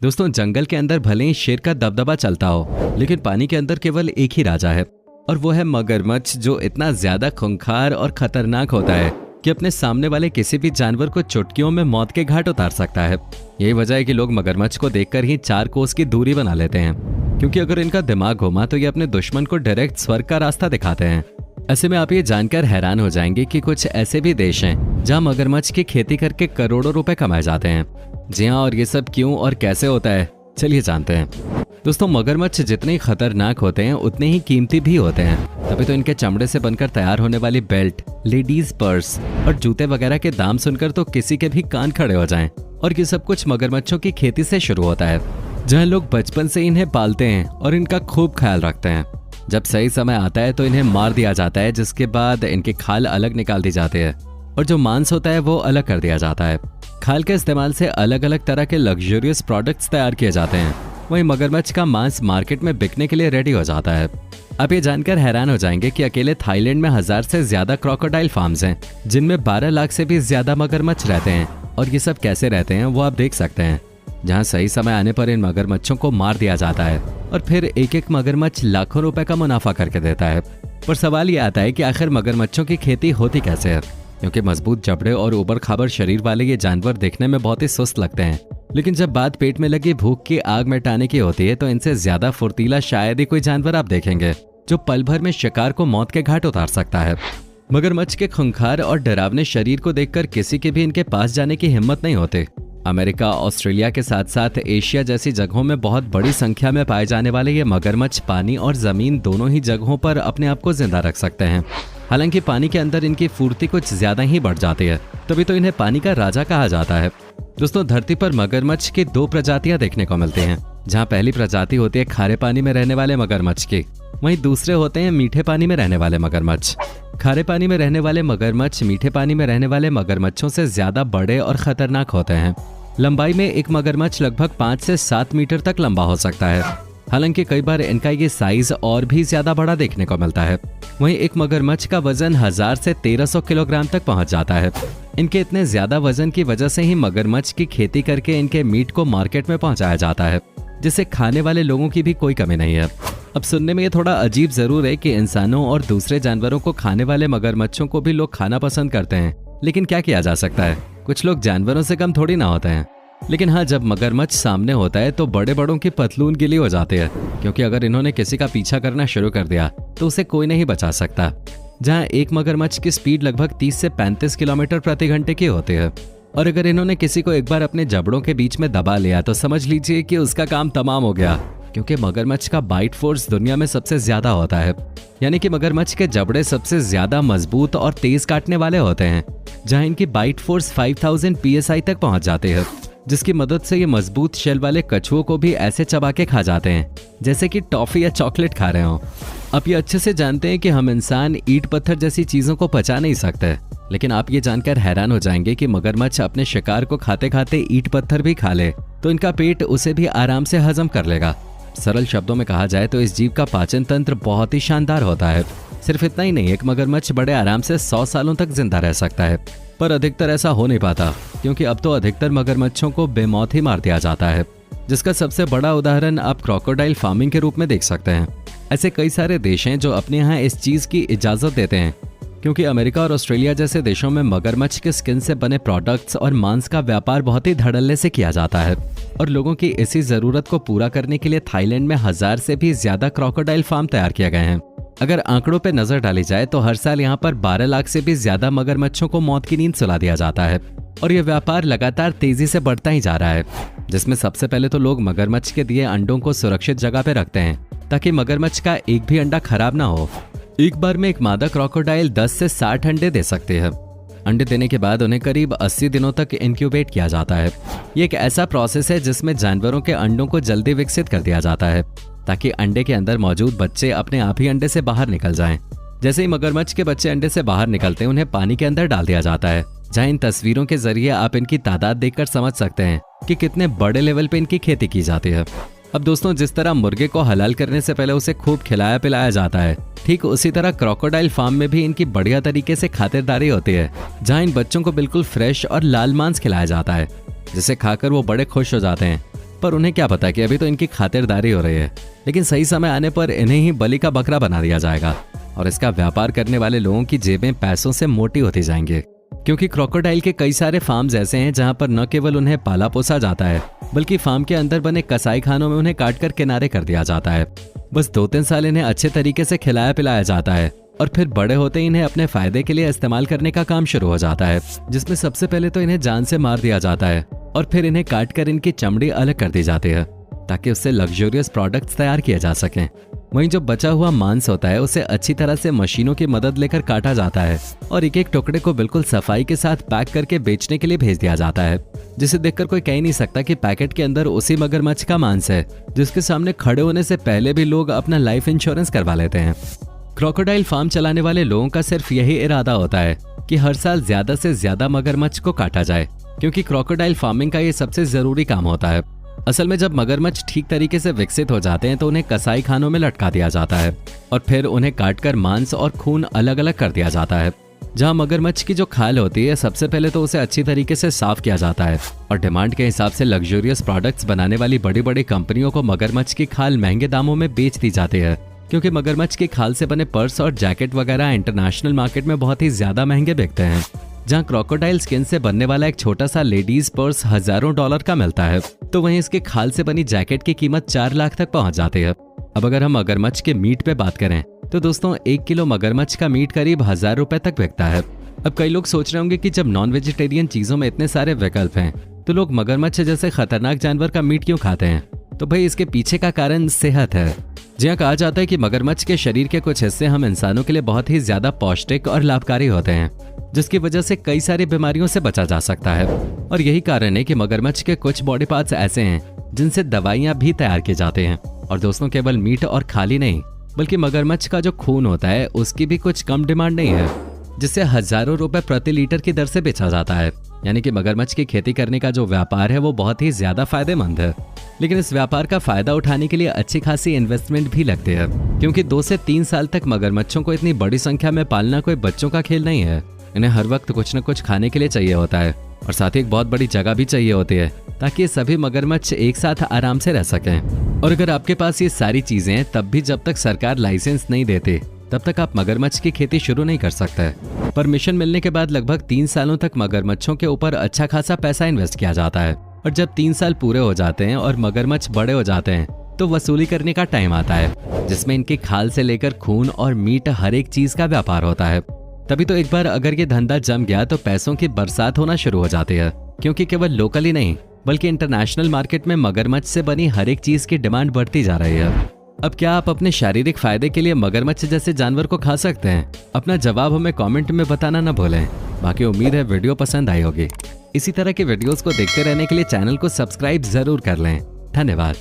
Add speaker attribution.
Speaker 1: दोस्तों, जंगल के अंदर भले ही शेर का दबदबा चलता हो, लेकिन पानी के अंदर केवल एक ही राजा है और वो है मगरमच्छ, जो इतना ज्यादा खूंखार और खतरनाक होता है कि अपने सामने वाले किसी भी जानवर को चुटकियों में मौत के घाट उतार सकता है। यही वजह है कि लोग मगरमच्छ को देखकर ही 4 कोस की दूरी बना लेते हैं, क्योंकि अगर इनका दिमाग घुमा तो ये अपने दुश्मन को डायरेक्ट स्वर्ग का रास्ता दिखाते हैं। ऐसे में आप ये जानकर हैरान हो जाएंगे कि कुछ ऐसे भी देश हैं जहां मगरमच्छ की खेती करके करोड़ों रुपए कमाए जाते हैं। जी हाँ, और ये सब क्यों और कैसे होता है, चलिए जानते हैं। दोस्तों, मगरमच्छ जितने खतरनाक होते हैं उतने ही कीमती भी होते हैं। तभी तो इनके चमड़े से बनकर तैयार होने वाली बेल्ट, लेडीज पर्स और जूते वगैरह के दाम सुनकर तो किसी के भी कान खड़े हो जाएं। और ये सब कुछ मगरमच्छों की खेती से शुरू होता है, जहाँ लोग बचपन से इन्हें पालते हैं और इनका खूब ख्याल रखते हैं। जब सही समय आता है तो इन्हें मार दिया जाता है, जिसके बाद इनकी खाल अलग निकाल दी जाती है और जो मांस होता है वो अलग कर दिया जाता है। खाल के इस्तेमाल से अलग अलग तरह के लग्जरियस प्रोडक्ट्स तैयार किए जाते हैं। वहीं मगरमच्छ का मांस मार्केट में बिकने के लिए रेडी हो जाता है। आप ये जानकर हैरान हो जाएंगे कि अकेले थाईलैंड में 1000 से ज्यादा क्रोकोडाइल फार्म्स हैं, जिनमें 12 लाख से भी ज्यादा मगरमच्छ रहते हैं। और ये सब कैसे रहते हैं वो आप देख सकते हैं, जहाँ सही समय आने पर इन मगरमच्छों को मार दिया जाता है और फिर एक एक मगरमच्छ लाखों रुपए का मुनाफा करके देता है। पर सवाल ये आता है कि आखिर मगरमच्छों की खेती होती कैसे है, क्योंकि मजबूत जबड़े और उबड़ खाबड़ शरीर वाले ये जानवर देखने में बहुत ही सुस्त लगते हैं, लेकिन जब बात पेट में लगी भूख की आग मिटाने की होती है तो इनसे ज्यादा फुर्तीला शायद ही कोई जानवर आप देखेंगे जो पल भर में शिकार को मौत के घाट उतार सकता है। मगरमच्छ के खूंखार और डरावने शरीर को देखकर किसी के भी इनके पास जाने की हिम्मत नहीं होती। अमेरिका, ऑस्ट्रेलिया के साथ साथ एशिया जैसी जगहों में बहुत बड़ी संख्या में पाए जाने वाले ये मगरमच्छ पानी और जमीन दोनों ही जगहों पर अपने आप को जिंदा रख सकते हैं। हालांकि पानी के अंदर इनकी फुर्ती कुछ ज्यादा ही बढ़ जाती है, तभी तो इन्हें पानी का राजा कहा जाता है। दोस्तों, धरती पर मगरमच्छ की 2 प्रजातियां देखने को मिलती हैं, जहां पहली प्रजाति होती है खारे पानी में रहने वाले मगरमच्छ की, वहीं दूसरे होते हैं मीठे पानी में रहने वाले मगरमच्छ। खारे पानी में रहने वाले मगरमच्छ मीठे पानी में रहने वाले मगरमच्छों से ज्यादा बड़े और खतरनाक होते हैं। लंबाई में एक मगरमच्छ लगभग 5 से 7 मीटर तक लंबा हो सकता है। हालांकि कई बार इनका ये साइज और भी ज्यादा बड़ा देखने को मिलता है। वहीं एक मगरमच्छ का वजन 1000 से 1300 किलोग्राम तक पहुंच जाता है। इनके इतने ज्यादा वजन की वजह से ही मगरमच्छ की खेती करके इनके मीट को मार्केट में पहुंचाया जाता है, जिसे खाने वाले लोगों की भी कोई कमी नहीं है। अब सुनने में ये थोड़ा अजीब जरूर है कि इंसानों और दूसरे जानवरों को खाने वाले मगरमच्छों को भी लोग खाना पसंद करते हैं, लेकिन क्या किया जा सकता है, कुछ लोग जानवरों से कम थोड़ी ना होते हैं। लेकिन हाँ, जब मगरमच्छ सामने होता है तो बड़े बड़ों की पतलून गिली हो जाती है, क्योंकि अगर इन्होंने किसी का पीछा करना शुरू कर दिया तो उसे कोई नहीं बचा सकता। जहाँ एक मगरमच्छ की स्पीड लगभग 30 से 35 किलोमीटर प्रति घंटे की होती है, और अगर इन्होंने किसी को एक बार अपने जबड़ों के बीच में दबा लिया तो समझ लीजिए कि उसका काम तमाम हो गया, क्योंकि मगरमच्छ का बाइट फोर्स दुनिया में सबसे ज्यादा होता है। यानी कि मगरमच्छ के जबड़े सबसे ज्यादा मजबूत और तेज काटने वाले होते हैं, जहाँ इनकी बाइट फोर्स 5000 PSI तक पहुंच जाती है, जिसकी मदद से ये मजबूत शेल वाले कछुओं को भी ऐसे चबा के खा जाते हैं जैसे कि टॉफी या चॉकलेट खा रहे हो। आप ये अच्छे से जानते हैं कि हम इंसान ईंट पत्थर जैसी चीजों को पचा नहीं सकते, लेकिन आप ये जानकर हैरान हो जाएंगे कि मगरमच्छ अपने शिकार को खाते खाते ईंट पत्थर भी खा ले तो इनका पेट उसे भी आराम से हजम कर लेगा। सरल शब्दों में कहा जाए तो इस जीव का पाचन तंत्र बहुत ही शानदार होता है। सिर्फ इतना ही नहीं, एक मगरमच्छ बड़े आराम से 100 सालों तक जिंदा रह सकता है, पर अधिकतर ऐसा हो नहीं पाता, क्योंकि अब तो अधिकतर मगरमच्छों को बेमौत ही मार दिया जाता है, जिसका सबसे बड़ा उदाहरण आप क्रोकोडाइल फार्मिंग के रूप में देख सकते हैं। ऐसे कई सारे देश हैं जो अपने यहाँ इस चीज की इजाजत देते हैं, क्योंकि अमेरिका और ऑस्ट्रेलिया जैसे देशों में मगरमच्छ के स्किन से बने प्रोडक्ट्स और मांस का व्यापार बहुत ही धड़ल्ले से किया जाता है। और लोगों की इसी जरूरत को पूरा करने के लिए थाईलैंड में 1000 से भी ज्यादा क्रोकोडाइल फार्म तैयार किए गए हैं। अगर आंकड़ों पर नजर डाली जाए तो हर साल यहाँ पर 12 लाख से भी ज्यादा मगरमच्छों को मौत की नींद सुला दिया जाता है, और यह व्यापार लगातार तेजी से बढ़ता ही जा रहा है, जिसमें सबसे पहले तो लोग मगरमच्छ के दिए अंडों को सुरक्षित जगह पे रखते हैं, ताकि मगरमच्छ का एक भी अंडा खराब ना हो। एक बार में एक मादा क्रोकोडाइल 10 से 60 अंडे दे सकते हैं। अंडे देने के बाद उन्हें करीब 80 दिनों तक इंक्यूबेट किया जाता है। ये एक ऐसा प्रोसेस है जिसमें जानवरों के अंडों को जल्दी विकसित कर दिया जाता है, ताकि अंडे के अंदर मौजूद बच्चे अपने आप ही अंडे से बाहर निकल जाएं। जैसे ही मगरमच्छ के बच्चे अंडे से बाहर निकलते हैं, उन्हें पानी के अंदर डाल दिया जाता है, जहाँ इन तस्वीरों के जरिए आप इनकी तादाद देखकर समझ सकते हैं कि कितने बड़े लेवल पे इनकी खेती की जाती है। अब दोस्तों, जिस तरह मुर्गे को हलाल करने से पहले उसे खूब खिलाया पिलाया जाता है, ठीक उसी तरह क्रोकोडाइल फार्म में भी इनकी बढ़िया तरीके से खातिरदारी होती है, जहाँ इन बच्चों को बिल्कुल फ्रेश और लाल मांस खिलाया जाता है, जिसे खाकर वो बड़े खुश हो जाते हैं पर उन्हें क्या पता कि अभी तो इनकी खातिरदारी हो रही है, लेकिन सही समय आने पर इन्हें ही बलि का बकरा बना दिया जाएगा और इसका व्यापार करने वाले लोगों की जेबें पैसों से मोटी होती जाएंगी। क्योंकि क्रोकोडाइल के कई सारे फार्म्स ऐसे हैं जहां पर न केवल उन्हें पाला पोसा जाता है, बल्कि फार्म के अंदर बने कसाई खानों में उन्हें काट कर किनारे कर दिया जाता है। बस 2-3 साल इन्हें अच्छे तरीके से खिलाया पिलाया जाता है और फिर बड़े होते ही इन्हें अपने फायदे के लिए इस्तेमाल करने का काम शुरू हो जाता है, जिसमें सबसे पहले तो इन्हें जान से मार दिया जाता है और फिर इन्हें काट कर इनकी चमड़ी अलग कर दी जाती है ताकि उससे लग्जरियस प्रोडक्ट्स तैयार किए जा सकें। वहीं जो बचा हुआ मांस होता है उसे अच्छी तरह से मशीनों की मदद लेकर काटा जाता है और एक एक टुकड़े को बिल्कुल सफाई के साथ पैक करके बेचने के लिए भेज दिया जाता है, जिसे देखकर कोई कह ही नहीं सकता कि पैकेट के अंदर उसी मगरमच्छ का मांस है जिसके सामने खड़े होने से पहले भी लोग अपना लाइफ इंश्योरेंस करवा लेते हैं। क्रोकोडाइल फार्म चलाने वाले लोगों का सिर्फ यही इरादा होता है कि हर साल ज्यादा से ज्यादा मगरमच्छ को काटा जाए, क्योंकि क्रोकोडाइल फार्मिंग का ये सबसे जरूरी काम होता है। असल में जब मगरमच्छ ठीक तरीके से विकसित हो जाते हैं तो उन्हें कसाई खानों में लटका दिया जाता है और फिर उन्हें काटकर मांस और खून अलग अलग कर दिया जाता है। जहां मगरमच्छ की जो खाल होती है सबसे पहले तो उसे अच्छी तरीके से साफ किया जाता है और डिमांड के हिसाब से लग्जरियस प्रोडक्ट्स बनाने वाली बड़ी बड़ी कंपनियों को मगरमच्छ की खाल महंगे दामों में बेच दी जाती है, क्योंकि मगरमच्छ की खाल से बने पर्स और जैकेट वगैरह इंटरनेशनल मार्केट में बहुत ही ज्यादा महंगे बिकते हैं। जहां क्रोकोडाइल स्किन से बनने वाला एक छोटा सा लेडीज पर्स हजारों डॉलर का मिलता है, तो वहीं इसके खाल से बनी जैकेट की कीमत 4 लाख तक पहुंच जाती है। अब अगर हम मगरमच्छ के मीट पे बात करें तो दोस्तों 1 किलो मगरमच्छ का मीट करीब 1000 रुपए तक बिकता है। अब कई लोग सोच रहे होंगे कि जब नॉन वेजिटेरियन चीजों में इतने सारे विकल्प हैं तो लोग मगरमच्छ जैसे खतरनाक जानवर का मीट क्यों खाते हैं? तो भाई इसके पीछे का कारण सेहत है। जी हाँ, कहा जाता है कि मगरमच्छ के शरीर के कुछ हिस्से हम इंसानों के लिए बहुत ही ज्यादा पौष्टिक और लाभकारी होते हैं, जिसकी वजह से कई सारी बीमारियों से बचा जा सकता है। और यही कारण है कि मगरमच्छ के कुछ बॉडी पार्ट्स ऐसे हैं जिनसे दवाइयां भी तैयार की जाते हैं। और दोस्तों केवल मीट और खाली नहीं, बल्कि मगरमच्छ का जो खून होता है उसकी भी कुछ कम डिमांड नहीं है, जिससे हजारों रुपए प्रति लीटर की दर से बेचा जाता है। यानी कि मगरमच्छ की खेती करने का जो व्यापार है वो बहुत ही ज्यादा फायदेमंद है। लेकिन इस व्यापार का फायदा उठाने के लिए अच्छी खासी इन्वेस्टमेंट भी लगती है, क्योंकि 2 से 3 साल तक मगरमच्छों को इतनी बड़ी संख्या में पालना कोई बच्चों का खेल नहीं है। इन्हें हर वक्त कुछ न कुछ खाने के लिए चाहिए होता है और साथ ही एक बहुत बड़ी जगह भी चाहिए होती है ताकि ये सभी मगरमच्छ एक साथ आराम से रह सकें। और अगर आपके पास ये सारी चीजें हैं तब भी जब तक सरकार लाइसेंस नहीं देती तब तक आप मगरमच्छ की खेती शुरू नहीं कर सकते। परमिशन मिलने के बाद लगभग 3 सालों तक मगरमच्छों के ऊपर अच्छा खासा पैसा इन्वेस्ट किया जाता है और जब 3 साल पूरे हो जाते हैं और मगरमच्छ बड़े हो जाते हैं तो वसूली करने का टाइम आता है, जिसमें इनकी खाल से लेकर खून और मीट हर एक चीज का व्यापार होता है। तभी तो एक बार अगर ये धंधा जम गया तो पैसों की बरसात होना शुरू हो जाती है, क्योंकि केवल लोकल ही नहीं बल्कि इंटरनेशनल मार्केट में मगरमच्छ से बनी हर एक चीज की डिमांड बढ़ती जा रही है। अब क्या आप अपने शारीरिक फायदे के लिए मगरमच्छ जैसे जानवर को खा सकते हैं? अपना जवाब हमें कमेंट में बताना न भूलें। बाकी उम्मीद है वीडियो पसंद आई होगी। इसी तरह के वीडियोस को देखते रहने के लिए चैनल को सब्सक्राइब जरूर कर लें। धन्यवाद।